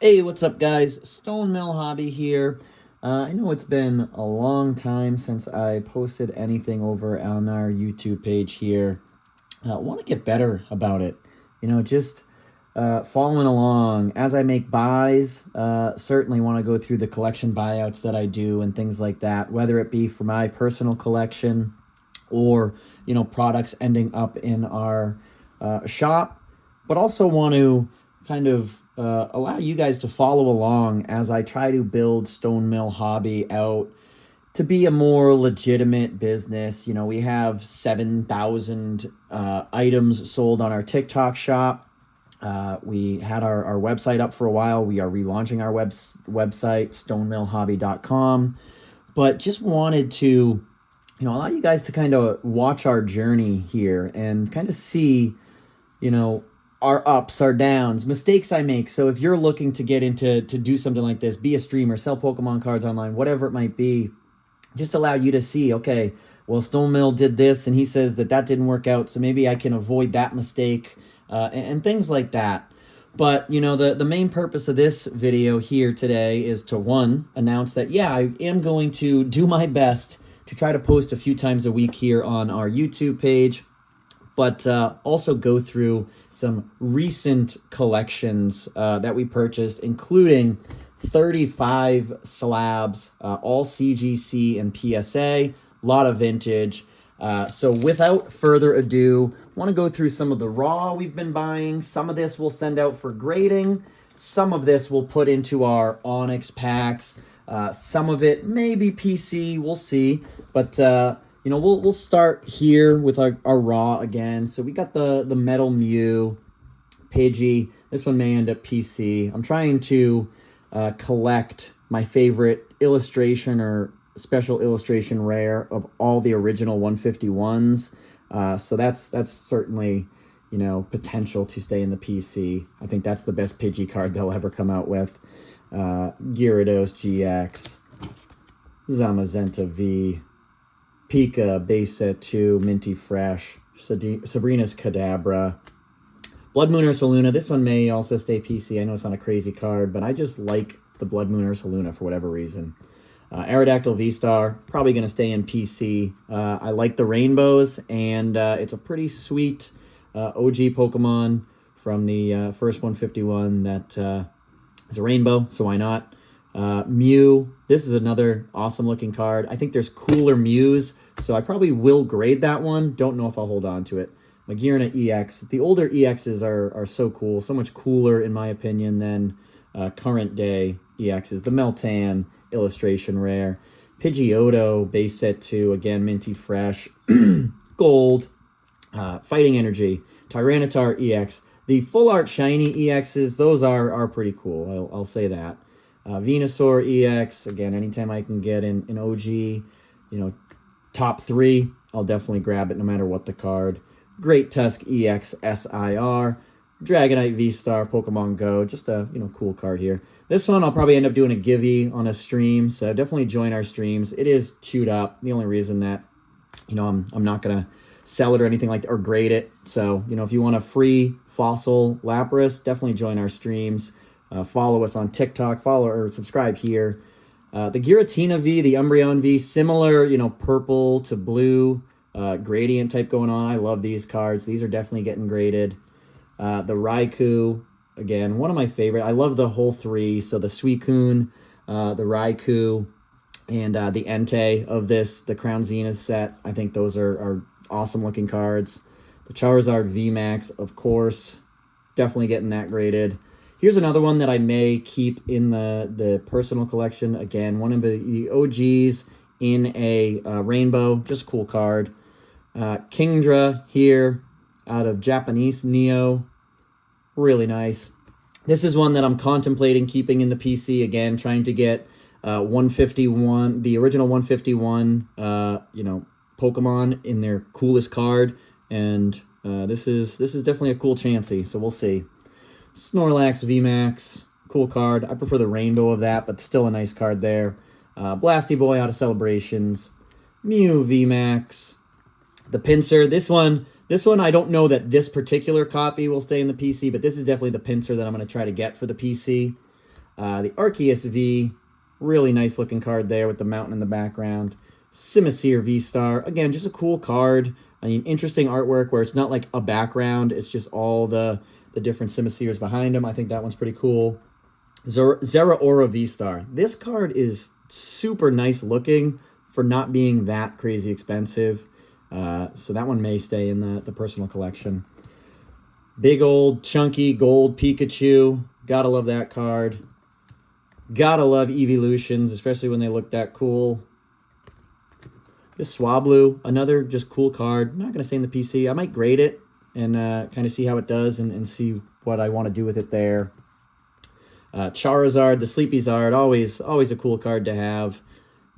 Hey, what's up, guys? Stone Mill Hobby here. I know it's been a long time since I posted anything over on our YouTube page here. I want to get better about it. Just following along as I make buys. Certainly want to go through the collection buyouts that I do and things like that, whether it be for my personal collection or, products ending up in our shop, but also want to kind of allow you guys to follow along as I try to build Stone Mill Hobby out to be a more legitimate business. We have 7,000 items sold on our TikTok shop. We had our website up for a while. We are relaunching our website, stonemillhobby.com, but just wanted to allow you guys to kind of watch our journey here and kind of see, our ups, our downs, mistakes I make. So if you're looking to get into to do something like this, be a streamer, sell Pokemon cards online, whatever it might be, just allow you to see, okay, well, Stone Mill did this and he says that didn't work out, so maybe I can avoid that mistake, and things like that. But, the main purpose of this video here today is to, one, announce that, yeah, I am going to do my best to try to post a few times a week here on our YouTube page, but also go through some recent collections that we purchased, including 35 slabs, all CGC and PSA, a lot of vintage. So without further ado, I want to go through some of the raw we've been buying. Some of this we'll send out for grading. Some of this we'll put into our Onyx packs. Some of it may be PC, we'll see. But we'll start here with our raw again. So we got the Metal Mew, Pidgey. This one may end up PC. I'm trying to collect my favorite illustration or special illustration rare of all the original 151s. So that's certainly, potential to stay in the PC. I think that's the best Pidgey card they'll ever come out with. Gyarados GX, Zamazenta V, Pika Base Set 2, Minty Fresh, Sabrina's Kadabra, Blood Moon Ursa Luna. This one may also stay PC. I know it's not a crazy card, but I just like the Blood Moon Ursa Luna for whatever reason. Aerodactyl V-Star, probably going to stay in PC. I like the rainbows, and it's a pretty sweet OG Pokemon from the first 151 that is a rainbow, so why not? Mew, this is another awesome looking card. I think there's cooler Mews, so I probably will grade that one. Don't know if I'll hold on to it. Magirna EX. The older EXs are so cool, so much cooler in my opinion than current day EXs. The Meltan illustration rare. Pidgeotto base set 2, again, Minty Fresh. Gold. Fighting Energy. Tyranitar EX. The full art shiny EXs, those are pretty cool. I'll say that. Venusaur EX, again, anytime I can get an OG, top 3, I'll definitely grab it no matter what the card. Great Tusk EX SIR, Dragonite V-Star, Pokemon Go, just a cool card here. This one I'll probably end up doing a givey on a stream, so definitely join our streams. It is chewed up. The only reason that I'm not gonna sell it or anything like that, or grade it. So if you want a free fossil Lapras, definitely join our streams. Follow us on TikTok, follow or subscribe here. The Giratina V, the Umbreon V, similar, purple to blue, gradient type going on. I love these cards. These are definitely getting graded. The Raikou, again, one of my favorite. I love the whole 3. So the Suicune, the Raikou, and the Entei of this, the Crown Zenith set. I think those are awesome looking cards. The Charizard VMAX, of course, definitely getting that graded. Here's another one that I may keep in the personal collection. Again, one of the OGs in a rainbow. Just a cool card. Kingdra here out of Japanese Neo. Really nice. This is one that I'm contemplating keeping in the PC. Again, trying to get 151, the original 151, Pokemon in their coolest card. And this is definitely a cool Chansey, so we'll see. Snorlax VMAX, cool card. I prefer the rainbow of that, but still a nice card there. Blasty Boy out of Celebrations. Mew VMAX. The Pinsir. This one I don't know that this particular copy will stay in the PC, but this is definitely the Pinsir that I'm going to try to get for the PC. The Arceus V, really nice looking card there with the mountain in the background. Simisear V-Star, again, just a cool card. I mean, interesting artwork where it's not like a background, it's just all the different Simisears behind them. I think that one's pretty cool. Zeraora V-Star. This card is super nice looking for not being that crazy expensive. So that one may stay in the personal collection. Big old chunky gold Pikachu. Gotta love that card. Gotta love Evolutions, especially when they look that cool. This Swablu, another just cool card. I'm not going to stay in the PC. I might grade it and kind of see how it does and see what I want to do with it there. Charizard, the Sleepy Zard, always a cool card to have.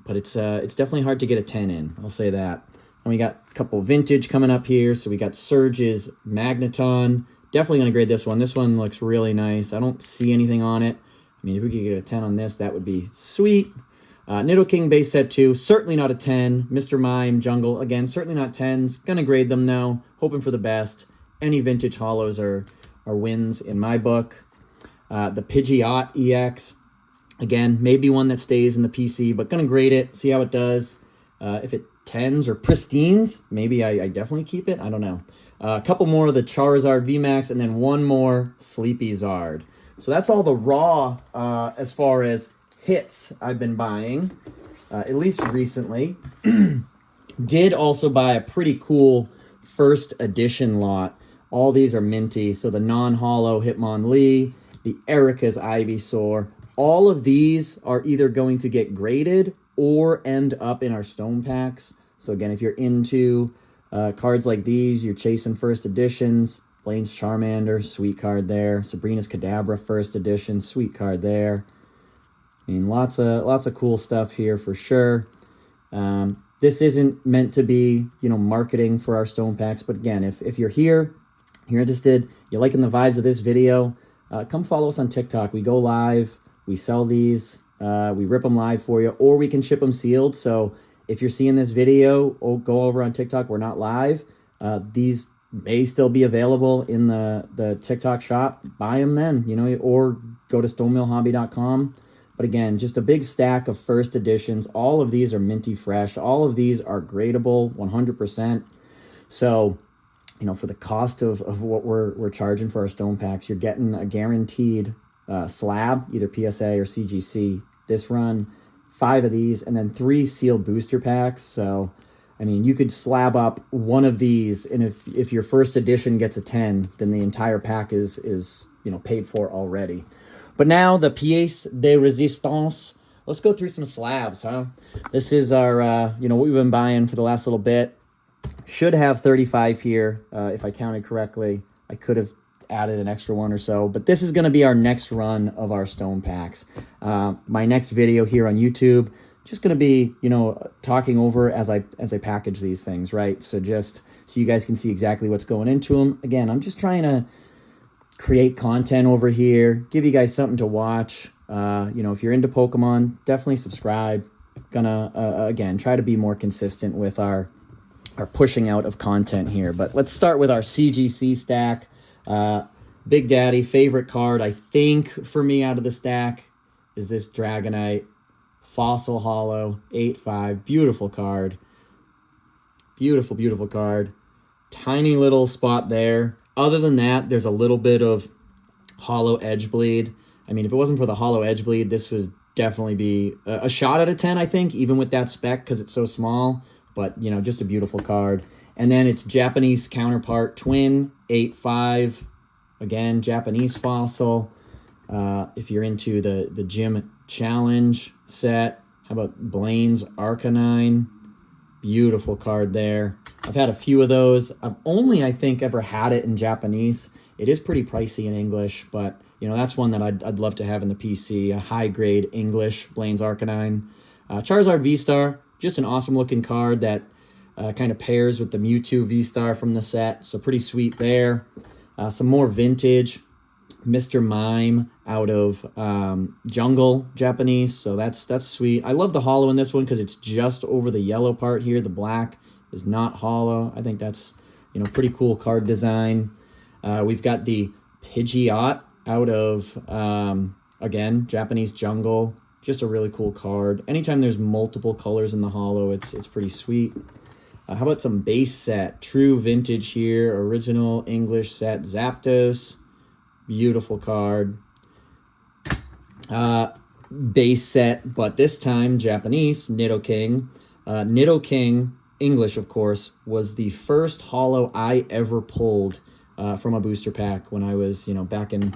But it's definitely hard to get a 10 in. I'll say that. And we got a couple vintage coming up here. So we got Surge's Magneton. Definitely going to grade this one. This one looks really nice. I don't see anything on it. I mean, if we could get a 10 on this, that would be sweet. Nidoking base set 2, certainly not a 10. Mr. Mime, Jungle, again, certainly not 10s. Gonna grade them now, hoping for the best. Any vintage holos are wins in my book. The Pidgeot EX, again, maybe one that stays in the PC, but gonna grade it, see how it does. If it 10s or pristines, maybe I definitely keep it, I don't know. A couple more of the Charizard VMAX, and then one more Sleepy Zard. So that's all the raw as far as hits I've been buying, at least recently. Did also buy a pretty cool first edition lot. All these are minty. So the non-holo Hitmonlee, the Erica's Ivysaur, all of these are either going to get graded or end up in our stone packs. So again, if you're into cards like these, you're chasing first editions. Blaine's Charmander, sweet card there. Sabrina's Kadabra, first edition, sweet card there. I mean, lots of cool stuff here for sure. This isn't meant to be, marketing for our stone packs. But again, if you're here, you're interested, you're liking the vibes of this video, come follow us on TikTok. We go live, we sell these, we rip them live for you, or we can ship them sealed. So if you're seeing this video, go over on TikTok. We're not live. These may still be available in the TikTok shop. Buy them then, or go to stonemillhobby.com. But again, just a big stack of first editions. All of these are minty fresh. All of these are gradable 100%. So, for the cost of what we're charging for our stone packs, you're getting a guaranteed slab, either PSA or CGC this run, 5 of these, and then 3 sealed booster packs. So, I mean, you could slab up one of these, and if your first edition gets a 10, then the entire pack is paid for already. But now, the pièce de résistance. Let's go through some slabs, huh? This is our, what we've been buying for the last little bit. Should have 35 here, if I counted correctly. I could have added an extra one or so. But this is going to be our next run of our stone packs. My next video here on YouTube, just going to be, talking over as I package these things, right? So just so you guys can see exactly what's going into them. Again, I'm just trying to create content over here, give you guys something to watch. If you're into Pokemon, definitely subscribe. Gonna again try to be more consistent with our pushing out of content here. But let's start with our CGC stack. Big Daddy favorite card, I think, for me out of the stack is this Dragonite Fossil Holo 8/5. Beautiful card. Beautiful card. Tiny little spot there. Other than that, there's a little bit of hollow edge bleed. I mean, if it wasn't for the hollow edge bleed, this would definitely be a shot at a 10, I think, even with that spec because it's so small. But, just a beautiful card. And then it's Japanese counterpart twin, 8/5. Again, Japanese fossil. If you're into the gym challenge set, how about Blaine's Arcanine? Beautiful card there. I've had a few of those. I've only, I think, ever had it in Japanese. It is pretty pricey in English, but, that's one that I'd love to have in the PC. A high-grade English Blaine's Arcanine. Charizard V-Star, just an awesome-looking card that kind of pairs with the Mewtwo V-Star from the set. So pretty sweet there. Some more vintage Mr. Mime out of Jungle Japanese. So that's sweet. I love the holo in this one because it's just over the yellow part here. The black is not holo. I think that's, pretty cool card design. We've got the Pidgeot out of again, Japanese Jungle, just a really cool card. Anytime there's multiple colors in the holo, it's pretty sweet. How about some base set? True vintage here, original English set, Zapdos. Beautiful card. Base set, but this time Japanese, Nidoking. Nidoking, English of course, was the first holo I ever pulled from a booster pack when I was, back in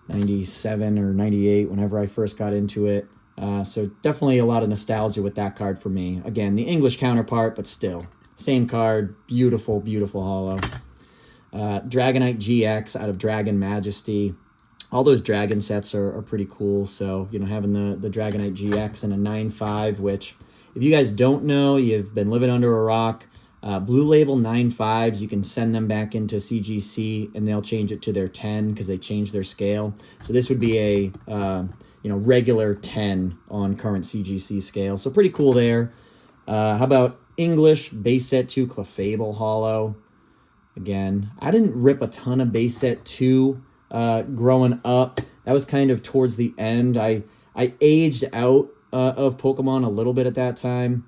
97 or 98, whenever I first got into it. So definitely a lot of nostalgia with that card for me. Again, the English counterpart, but still, same card, beautiful, beautiful holo. Dragonite GX out of Dragon Majesty. All those dragon sets are pretty cool. So, having the Dragonite GX and a 9.5, which, if you guys don't know, you've been living under a rock. Blue Label 9.5s, you can send them back into CGC and they'll change it to their 10 because they changed their scale. So this would be a regular 10 on current CGC scale. So pretty cool there. How about English base set 2 Clefable holo? Again, I didn't rip a ton of base set 2 growing up. That was kind of towards the end. I aged out of Pokemon a little bit at that time.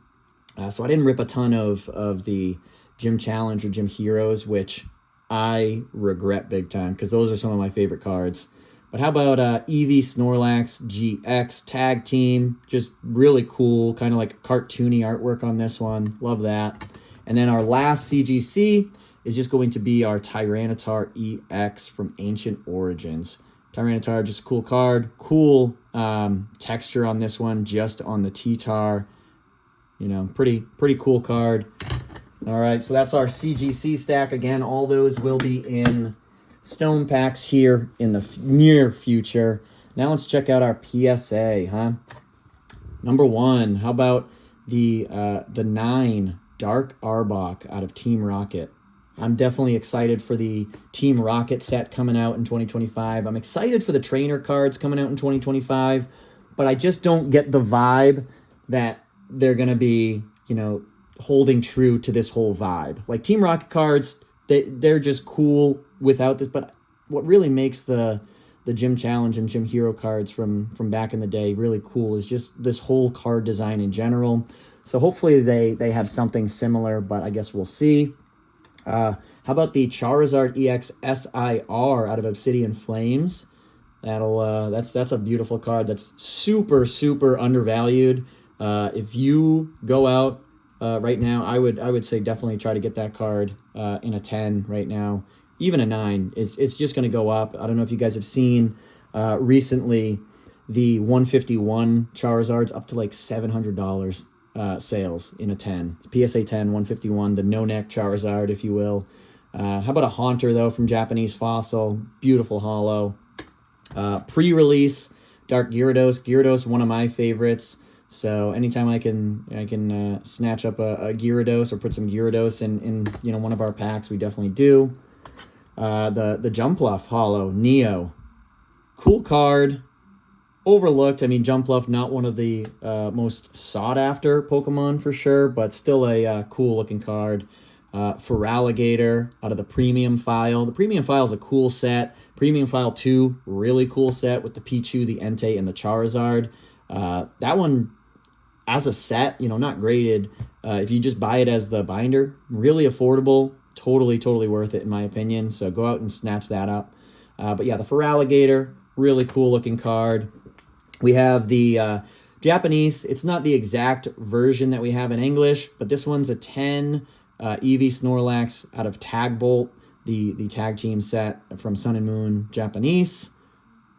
So I didn't rip a ton of the Gym Challenge or Gym Heroes, which I regret big time because those are some of my favorite cards. But how about Eevee Snorlax GX Tag Team? Just really cool, kind of like cartoony artwork on this one. Love that. And then our last CGC is just going to be our Tyranitar EX from Ancient Origins. Tyranitar, just a cool card. Cool texture on this one, just on the T-Tar. Pretty cool card. All right, so that's our CGC stack. Again, all those will be in stone packs here in the near future. Now let's check out our PSA, huh? Number 1, how about the 9 Dark Arbok out of Team Rocket? I'm definitely excited for the Team Rocket set coming out in 2025. I'm excited for the trainer cards coming out in 2025, but I just don't get the vibe that they're going to be, holding true to this whole vibe. Like Team Rocket cards, they're just cool without this, but what really makes the Gym Challenge and Gym Hero cards from back in the day really cool is just this whole card design in general. So hopefully they have something similar, but I guess we'll see. How about the Charizard EX SIR out of Obsidian Flames? That's a beautiful card. That's super, super undervalued. If you go out right now, I would say definitely try to get that card in a 10 right now. Even a 9. It's just going to go up. I don't know if you guys have seen recently the 151 Charizards up to like $700 sales in a 10. PSA 10, 151, the no-neck Charizard, if you will. How about a Haunter, though, from Japanese Fossil? Beautiful holo. Pre-release, Dark Gyarados. Gyarados, one of my favorites. So anytime I can snatch up a Gyarados or put some Gyarados in one of our packs, we definitely do. The Jumpluff holo, Neo. Cool card. Overlooked. I mean, Jumpluff, not one of the most sought-after Pokemon for sure, but still a cool-looking card. Feraligatr out of the Premium File. The Premium File is a cool set. Premium File 2, really cool set with the Pichu, the Entei, and the Charizard. That one, as a set, not graded. If you just buy it as the binder, really affordable. Totally worth it, in my opinion. So go out and snatch that up. But yeah, the Feraligatr, really cool-looking card. We have the Japanese. It's not the exact version that we have in English, but this one's a 10 Eevee Snorlax out of Tag Bolt, the tag team set from Sun and Moon Japanese.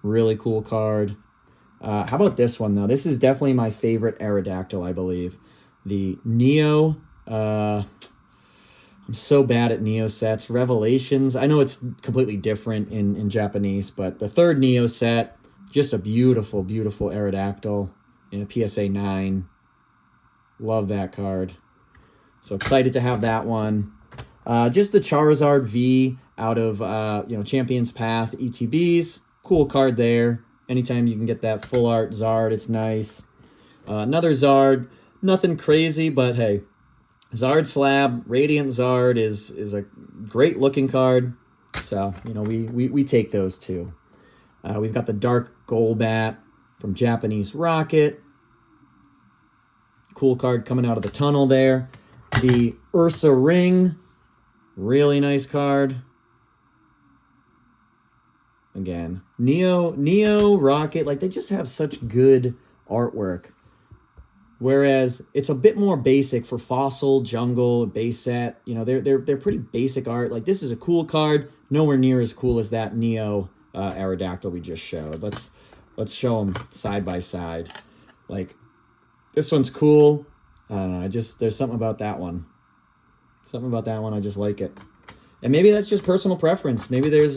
Really cool card. How about this one, though? This is definitely my favorite Aerodactyl, I believe. The Neo. I'm so bad at Neo sets. Revelations. I know it's completely different in Japanese, but the third Neo set, just a beautiful, beautiful Aerodactyl in a PSA 9. Love that card. So excited to have that one. Just the Charizard V out of Champions Path ETBs. Cool card there. Anytime you can get that full art Zard, it's nice. Another Zard. Nothing crazy, but hey. Zard Slab, Radiant Zard is a great looking card. So, we take those too. We've got the dark Golbat from Japanese Rocket. Cool card coming out of the tunnel there. The Ursa Ring. Really nice card. Again, Neo, Rocket, like they just have such good artwork. Whereas it's a bit more basic for Fossil, Jungle, Base Set. You know, they're pretty basic art. Like this is a cool card, nowhere near as cool as that Neo Aerodactyl we just showed. Let's show them side by side. Like this one's cool. I don't know. There's something about that one. Something about that one. I just like it. And maybe that's just personal preference. Maybe there's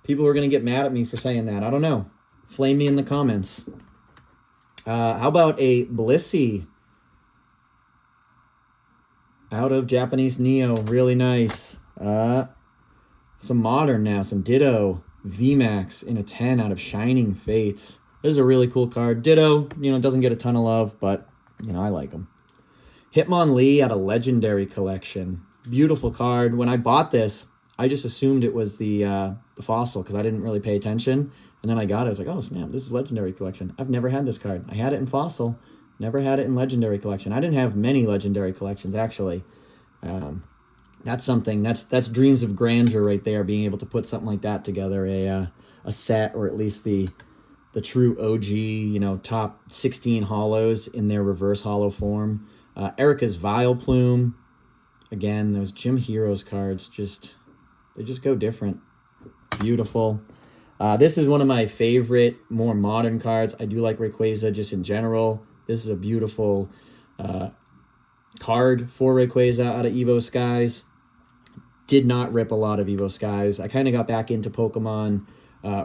people who are going to get mad at me for saying that. I don't know. Flame me in the comments. How about a Blissey out of Japanese Neo? Really nice. Some modern now. Some Ditto VMAX in a 10 out of Shining Fates. This is a really cool card. Ditto, you know, doesn't get a ton of love, but, you know, I like them. Hitmonlee out of Legendary Collection. Beautiful card. When I bought this, I just assumed it was the Fossil because I didn't really pay attention. And then I got it. I was like, oh, snap, this is Legendary Collection. I've never had this card. I had it in Fossil. Never had it in Legendary Collection. I didn't have many Legendary Collections, actually. That's something. That's dreams of grandeur right there, being able to put something like that together, a set, or at least the true OG, you know, top 16 holos in their reverse holo form. Erica's Vileplume. Again, those Gym Heroes cards, they just go different. Beautiful. This is one of my favorite, more modern cards. I do like Rayquaza just in general. This is a beautiful card for Rayquaza out of Evo Skies. Did not rip a lot of Evo Skies. I kind of got back into Pokemon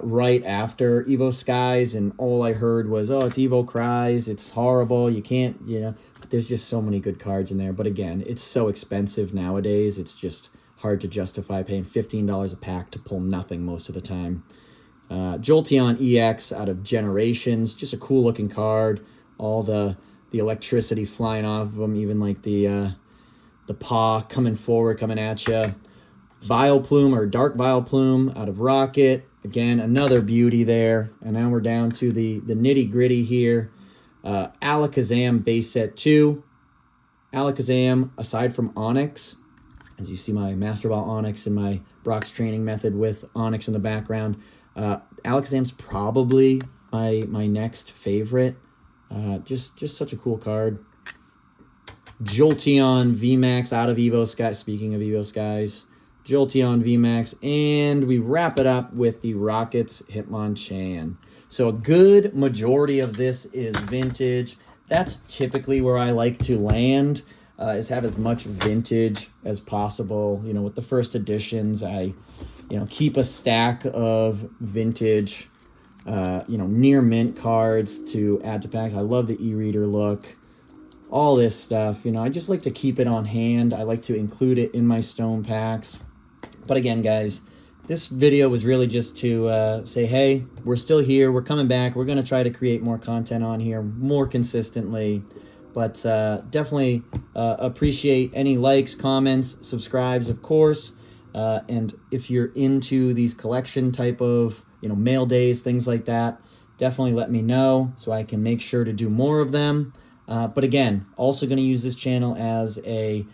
right after Evo Skies, and all I heard was, oh, it's Evo Cries, it's horrible, you can't, you know. But there's just so many good cards in there. But again, it's so expensive nowadays. It's just hard to justify paying $15 a pack to pull nothing most of the time. Jolteon EX out of Generations, just a cool looking card. All the electricity flying off of them, even like the paw coming forward, coming at you. Vileplume or Dark Vileplume out of Rocket. Again, another beauty there. And now we're down to the nitty gritty here. Alakazam base set 2. Alakazam, aside from Onyx, as you see my Master Ball Onyx and my Brock's training method with Onyx in the background, Alakazam's probably my next favorite. Just such a cool card. Jolteon VMAX out of Evo Skies. Speaking of Evo Skies, Jolteon VMAX, and we wrap it up with the Rockets Hitmonchan. So a good majority of this is vintage. That's typically where I like to land, is have as much vintage as possible. You know, with the first editions, I, you know, keep a stack of vintage, you know, near mint cards to add to packs. I love the e-reader look, all this stuff. You know, I just like to keep it on hand. I like to include it in my stone packs. But again, guys, this video was really just to say, hey, we're still here. We're coming back. We're going to try to create more content on here more consistently. But definitely appreciate any likes, comments, subscribes, of course. And if you're into these collection type of, you know, mail days, things like that, definitely let me know so I can make sure to do more of them. But again, also going to use this channel as a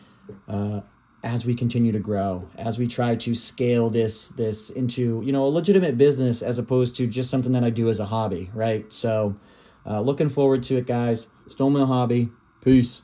as we continue to grow, as we try to scale this into, you know, a legitimate business as opposed to just something that I do as a hobby, right? So looking forward to it, guys. Stone Mill Hobby. Peace.